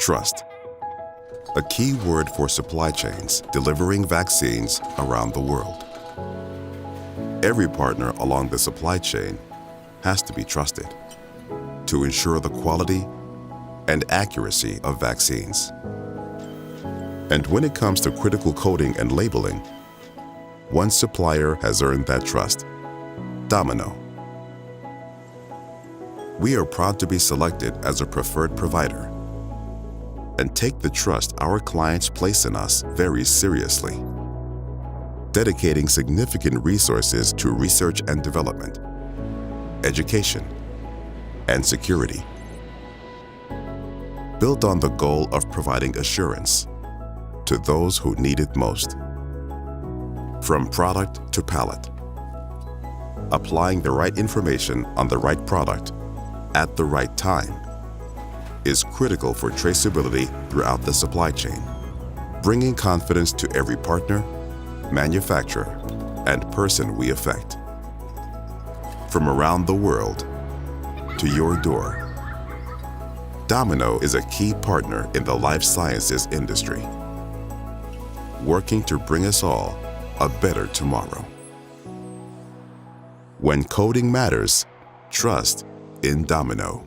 Trust. A key word for supply chains delivering vaccines around the world. Every partner along the supply chain has to be trusted to ensure the quality and accuracy of vaccines. And when it comes to critical coding and labeling, one supplier has earned that trust: Domino. We are proud to be selected as a preferred provider and take the trust our clients place in us very seriously, dedicating significant resources to research and development, education, and security, built on the goal of providing assurance to those who need it most. From product to pallet, applying the right information on the right product at the right time is critical for traceability throughout the supply chain, bringing confidence to every partner, manufacturer, and person we affect. From around the world to your door, Domino is a key partner in the life sciences industry, working to bring us all a better tomorrow. When coding matters, trust in Domino.